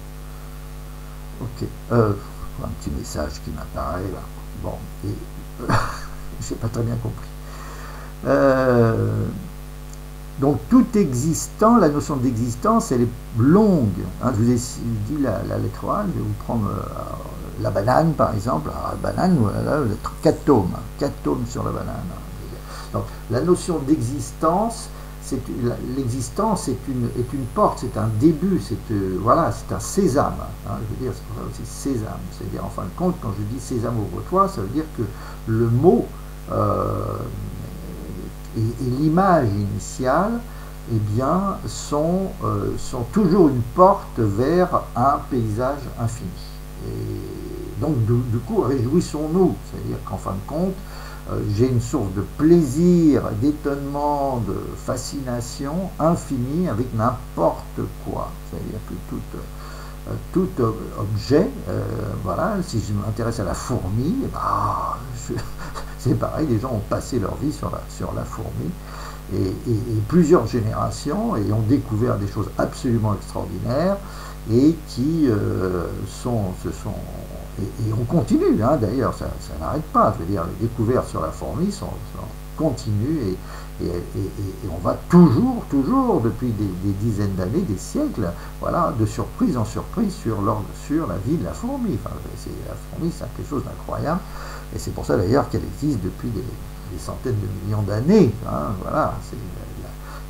ok, un petit message qui m'apparaît là. Bon, et j'ai pas très bien compris. Donc tout existant, la notion d'existence, elle est longue. Hein, je vous ai dit la lettre A, je vais vous prendre la banane par exemple. Alors, la banane, voilà, vous êtes 4 tomes sur la banane. Donc la notion d'existence, l'existence est une porte, c'est un début, voilà, c'est un sésame, hein, je veux dire, c'est pour ça aussi sésame, c'est-à-dire en fin de compte, quand je dis sésame ouvre-toi, ça veut dire que le mot et l'image initiale, eh bien, sont toujours une porte vers un paysage infini. Et donc du coup, réjouissons-nous, c'est-à-dire qu'en fin de compte, j'ai une source de plaisir, d'étonnement, de fascination infinie avec n'importe quoi. C'est-à-dire que tout objet, voilà, si je m'intéresse à la fourmi, eh ben, c'est pareil, les gens ont passé leur vie sur la fourmi, et plusieurs générations, et ont découvert des choses absolument extraordinaires, et qui et on continue, hein, d'ailleurs, ça n'arrête pas, je veux dire, les découvertes sur la fourmi continuent, et on va toujours, depuis des dizaines d'années, des siècles, voilà, de surprise en surprise sur la vie de la fourmi. Enfin, la fourmi, c'est quelque chose d'incroyable, et c'est pour ça d'ailleurs qu'elle existe depuis des centaines de millions d'années, hein, voilà,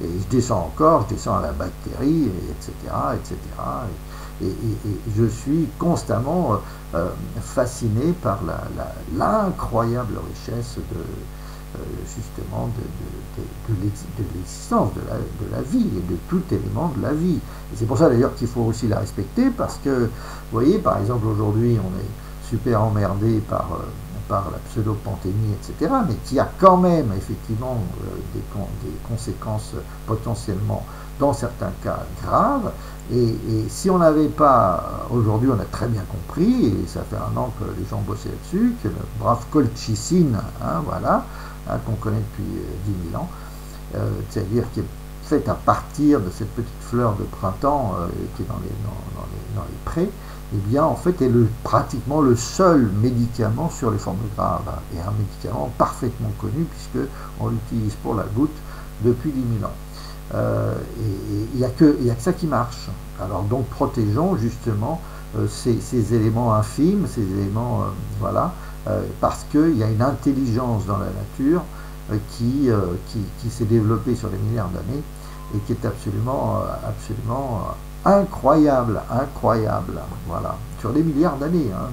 et je descends à la bactérie, etc., etc., et je suis constamment fasciné par l'incroyable richesse justement de l'existence de la vie et de tout élément de la vie. Et c'est pour ça d'ailleurs qu'il faut aussi la respecter, parce que, vous voyez, par exemple, aujourd'hui, on est super emmerdé par la pseudo-pandémie, etc., mais qui a quand même effectivement des conséquences potentiellement, dans certains cas, graves. Et si on n'avait pas, aujourd'hui on a très bien compris, et ça fait un an que les gens bossaient là-dessus, que le brave colchicine, hein, voilà, hein, qu'on connaît depuis 10 000 ans, c'est-à-dire qui est faite à partir de cette petite fleur de printemps qui est dans les prés, eh bien en fait est pratiquement le seul médicament sur les formes graves, et un médicament parfaitement connu puisque on l'utilise pour la goutte depuis 10 000 ans. Et il n'y a que ça qui marche. Alors donc protégeons justement ces éléments infimes, ces éléments, voilà, parce qu'il y a une intelligence dans la nature qui s'est développée sur des milliards d'années et qui est absolument incroyable, voilà, sur des milliards d'années, hein,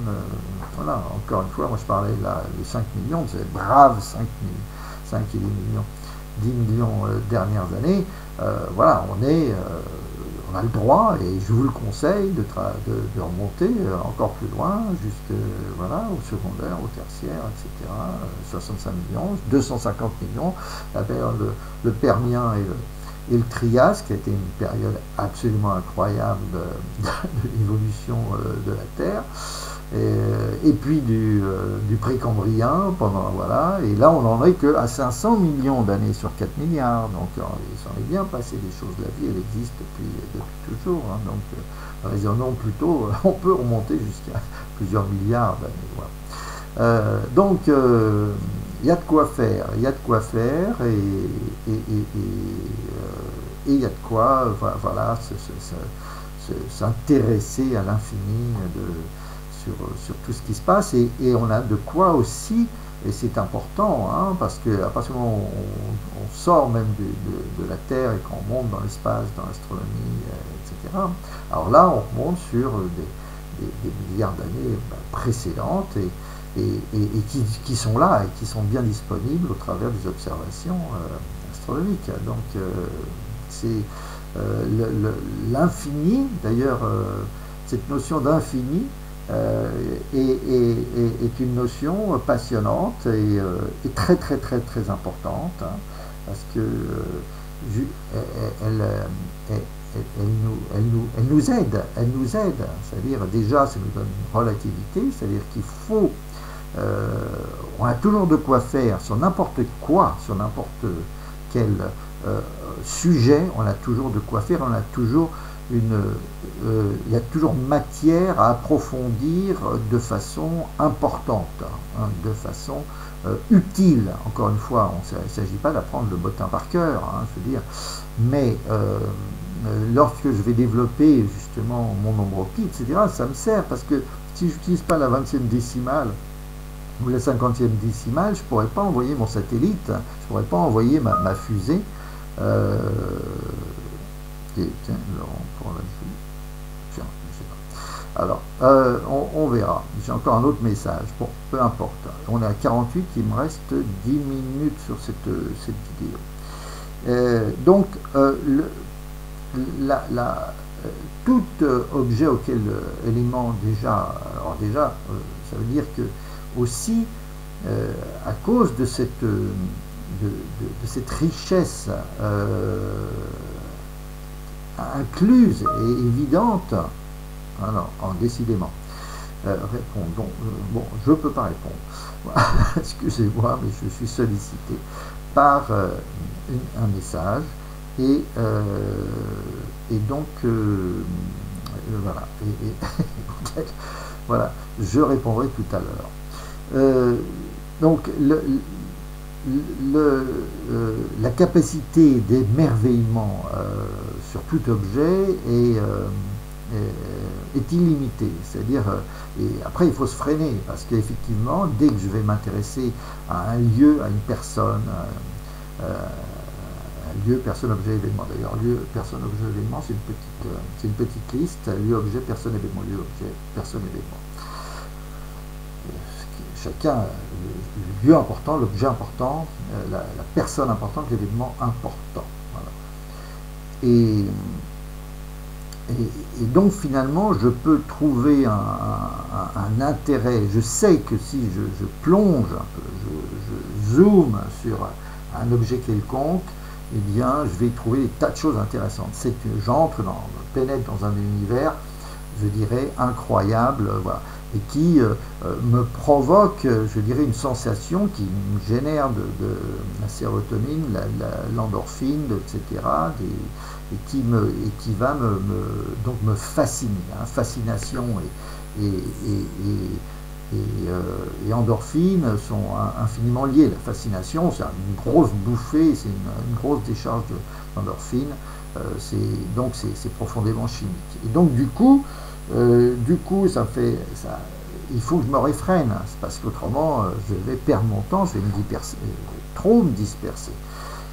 voilà, encore une fois, moi je parlais là de 5 millions, c'est brave 5 et 10 millions, 10 millions dernières années, voilà, on a le droit, et je vous le conseille, de remonter encore plus loin, jusque, voilà, au secondaire, au tertiaire, etc., 65 millions, 250 millions, la période, le Permien et le Trias, qui a été une période absolument incroyable de l'évolution de la Terre, et puis du Précambrien, voilà, et là on n'en est qu'à 500 millions d'années sur 4 milliards, donc il s'en est bien passé des choses, la vie elle existe depuis toujours, hein, donc raisonnons plutôt, on peut remonter jusqu'à plusieurs milliards d'années, voilà. Donc il y a de quoi faire, et il y a de quoi, voilà, s'intéresser à l'infini sur tout ce qui se passe, et on a de quoi aussi, et c'est important, hein, parce qu'à partir du moment où on sort même de la Terre et qu'on monte dans l'espace, dans l'astronomie, etc., alors là on remonte sur des milliards d'années précédentes, et qui sont là, et qui sont bien disponibles au travers des observations astronomiques. Donc c'est l'infini, d'ailleurs, cette notion d'infini est une notion passionnante et très importante, hein, parce que elle nous aide, c'est-à-dire déjà ça nous donne une relativité, c'est-à-dire qu'il faut, on a toujours de quoi faire sur n'importe quoi, sur n'importe quel sujet, on a toujours de quoi faire, on a toujours il y a toujours matière à approfondir de façon importante, hein, de façon utile. Encore une fois, il ne s'agit pas d'apprendre le bottin par cœur, hein, je veux dire, mais lorsque je vais développer justement mon nombre pi, etc., ça me sert, parce que si je n'utilise pas la 20e décimale ou la 50e décimale, je ne pourrais pas envoyer mon satellite, je ne pourrais pas envoyer ma fusée. Tiens, Laurent, pour la vie. Tiens, je sais pas. Alors, on verra. J'ai encore un autre message. Bon, peu importe. On est à 48, il me reste 10 minutes sur cette vidéo. Donc, tout objet auquel élément déjà, alors déjà, ça veut dire que aussi, à cause de cette richesse incluse et évidente, alors décidément, répondons, bon, je ne peux pas répondre, excusez-moi, mais je suis sollicité par un message, et donc voilà, voilà, je répondrai tout à l'heure. Donc la capacité d'émerveillement sur tout objet est illimitée, c'est-à-dire, et après il faut se freiner, parce qu'effectivement, dès que je vais m'intéresser à un lieu, à une personne, lieu, personne, objet, événement. D'ailleurs, lieu, personne, objet, événement, c'est une petite liste. Lieu, objet, personne, événement. Lieu, objet, personne, événement. Chacun, le lieu important, l'objet important, la personne importante, l'événement important. Voilà. Et donc finalement, je peux trouver un intérêt. Je sais que si je plonge un peu, je zoome sur un objet quelconque, eh bien, je vais trouver des tas de choses intéressantes. J'entre, pénètre dans un univers, je dirais, incroyable, voilà, et qui me provoque, je dirais, une sensation qui me génère de la sérotonine, l'endorphine, etc., et qui va donc me fasciner. Hein. Fascination et endorphine sont infiniment liés. La fascination, c'est une grosse bouffée, c'est une grosse décharge d'endorphine, donc c'est profondément chimique. Et donc du coup il faut que je me réfrène, parce qu'autrement je vais perdre mon temps, je vais trop me disperser.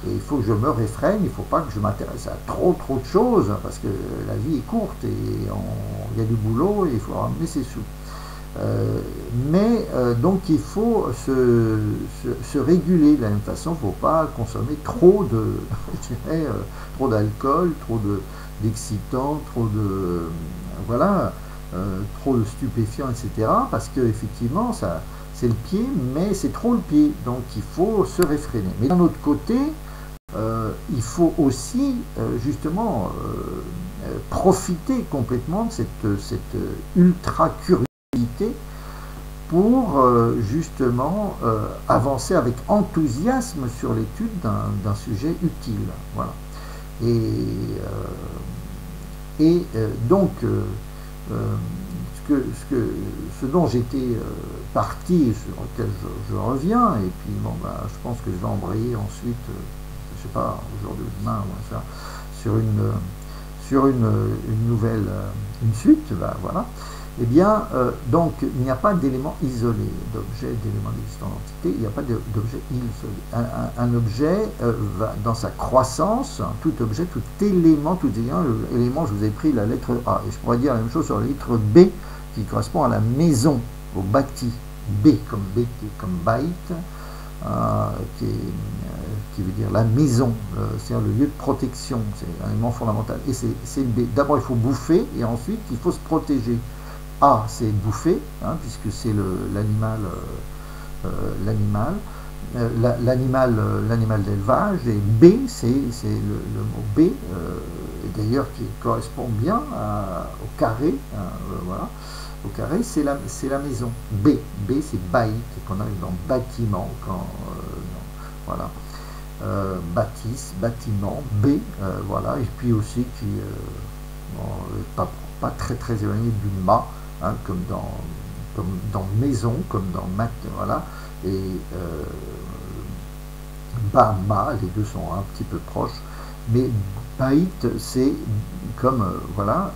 Et il faut que je me réfrène, il ne faut pas que je m'intéresse à trop de choses, parce que la vie est courte et il y a du boulot et il faut ramener ses sous. Donc il faut se réguler de la même façon. Il ne faut pas consommer trop trop d'alcool, trop d'excitants, trop de stupéfiants, etc. Parce que effectivement, c'est le pied, mais c'est trop le pied. Donc il faut se réfréner. Mais d'un autre côté, il faut aussi justement profiter complètement de cette ultra curiosité pour justement avancer avec enthousiasme sur l'étude d'un sujet utile. Voilà. Donc ce dont j'étais parti, sur lequel je reviens, et puis bon, je pense que je vais embrayer ensuite, je sais pas, aujourd'hui ou demain, sur une nouvelle, une suite, voilà. Eh bien, donc, il n'y a pas d'élément isolé, d'objet, d'élément d'existence d'entité, il n'y a pas d'objet isolé. Un objet va dans sa croissance, tout objet, tout élément, je vous ai pris la lettre A, et je pourrais dire la même chose sur la lettre B, qui correspond à la maison, au bâti, B comme byte, qui veut dire la maison, c'est-à-dire le lieu de protection, c'est un élément fondamental, et c'est le B. D'abord, il faut bouffer, et ensuite, il faut se protéger. A, c'est bouffer, hein, puisque c'est l'animal d'élevage, et B, c'est le mot B, d'ailleurs qui correspond bien au carré, voilà. Au carré, c'est la maison. B, c'est byte, qu'on arrive dans bâtiment, voilà. Bâtisse, bâtiment, B, voilà, et puis aussi qui pas très éloigné du mât, hein, comme dans maison, comme dans mat, voilà, et mât, les deux sont un petit peu proches, mais byte, c'est comme, voilà,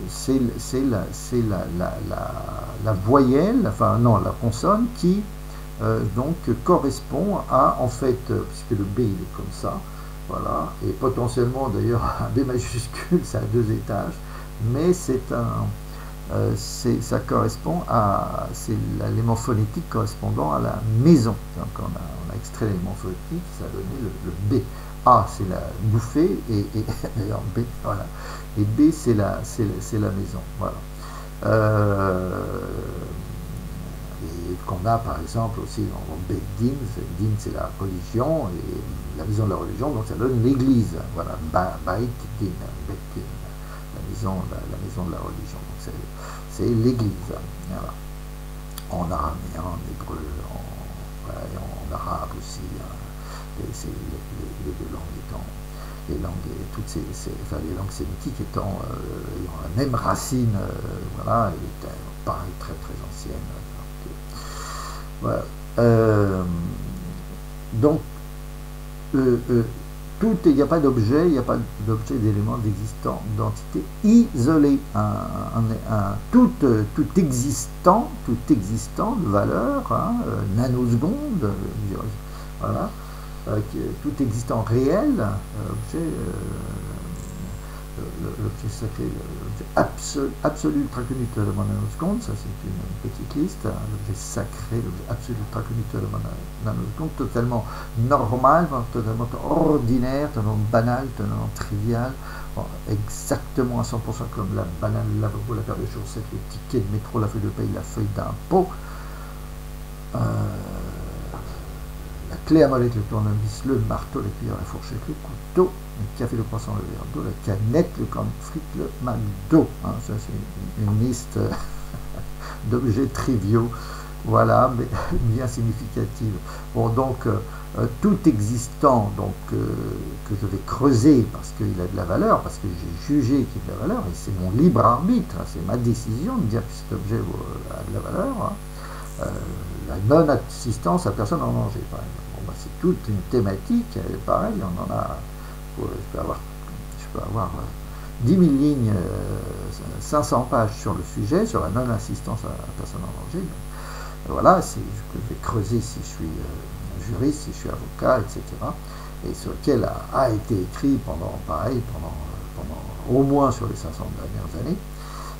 c'est la voyelle, enfin non, la consonne qui donc correspond à, en fait, puisque le B il est comme ça, voilà, et potentiellement d'ailleurs un B majuscule, ça a 2 étages, mais ça correspond à, c'est l'élément phonétique correspondant à la maison. Donc on a extrait l'élément phonétique, ça a donné le B. A, c'est la bouffée, et d'ailleurs B, voilà. Et B, c'est la maison, voilà. Et qu'on a par exemple aussi dans Beddin, c'est la religion, et la maison de la religion, donc ça donne l'église, voilà, Beit Din, la maison de la religion, donc c'est l'église, voilà. En araméen, en hébreu, en arabe aussi, c'est les deux langues étant, les langues sémitiques étant la même racine, voilà, et pareil, très ancienne. Voilà. Donc, il n'y a pas d'objet, il n'y a pas d'objet d'élément d'existant, d'entité isolée. Tout existant de valeur, hein, nanoseconde, voilà, tout existant réel, objet, l'objet sacré, l'objet absolu ultra-connu de mon nanoseconde, ça c'est une petite liste, l'objet sacré, l'objet absolu ultra-connu de mon nanoseconde, totalement normal, totalement ordinaire, totalement banal, totalement trivial, bon, exactement à 100% comme la banane, le lavabo, la paire de chaussettes, le ticket de métro, la feuille de paye, la feuille d'impôt, la clé à molette, le tournevis, le marteau, la cuillère, la fourchette, le couteau, le café, le croissant, le verre d'eau, la canette, le cornet de frites, le McDo. Hein, ça c'est une liste d'objets triviaux, voilà, mais bien significative. Bon, donc tout existant, donc que je vais creuser parce qu'il a de la valeur, parce que j'ai jugé qu'il a de la valeur, et c'est mon libre arbitre, hein, c'est ma décision de dire que cet objet a de la valeur. Hein. La non-assistance à personne en danger, par exemple. Bon, bah, c'est toute une thématique, pareil, on en a, je peux avoir 10 000 lignes, 500 pages sur le sujet, sur la non-assistance à personne en danger. Voilà, je vais creuser si je suis juriste, si je suis avocat, etc. Et sur lequel a été écrit pendant au moins sur les 500 dernières années.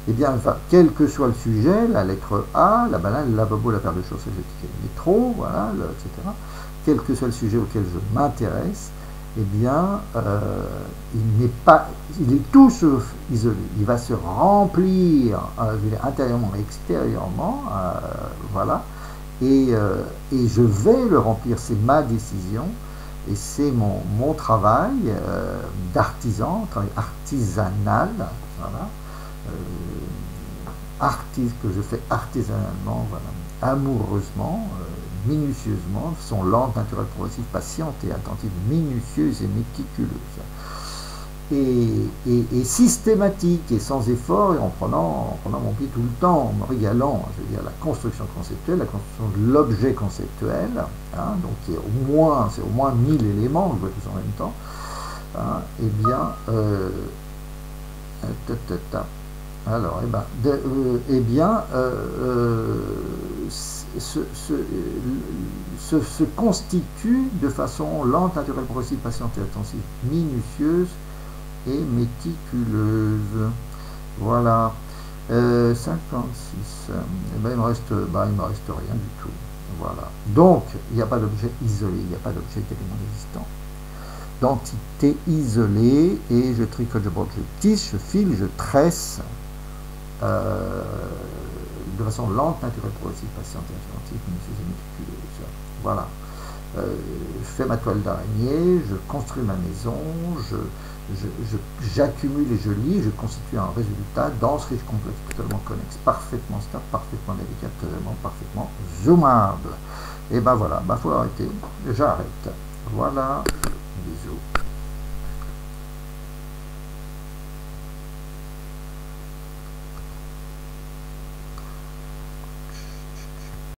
Eh bien, quel que soit le sujet, la lettre A, la banane, le lavabo, la paire de chaussettes, le ticket de métro, voilà, etc. Quel que soit le sujet auquel je m'intéresse, eh bien, il est tout sauf isolé. Il va se remplir intérieurement et extérieurement, voilà, et je vais le remplir. C'est ma décision et c'est mon travail d'artisan, travail artisanal, voilà. Que je fais artisanalement, voilà, amoureusement, minutieusement, de façon lente, naturelle, progressive, patiente et attentive, minutieuse et méticuleuse, et systématique et sans effort, et en prenant mon pied tout le temps, en me régalant, je veux dire, la construction conceptuelle, la construction de l'objet conceptuel, hein, donc c'est au moins 1000 éléments, je vois tous en même temps, hein, eh bien, alors, se constitue de façon lente, naturelle, progressive, patiente et attentive, minutieuse et méticuleuse. Voilà. 56. Il me reste rien du tout. Voilà. Donc, il n'y a pas d'objet isolé, il n'y a pas d'objet d'élément existant. D'entité isolée, et je tricote, je borde, je tisse, je file, je tresse de façon lente, naturelle, progressive, patiente et attentive, minutieuse et méticuleuse. Voilà. Je fais ma toile d'araignée, je construis ma maison, j'accumule et je lis, je constitue un résultat dense, riche, complexe, totalement connexe, parfaitement stable, parfaitement délicat, totalement, parfaitement zoomable. Et ben voilà, faut arrêter, j'arrête. Voilà.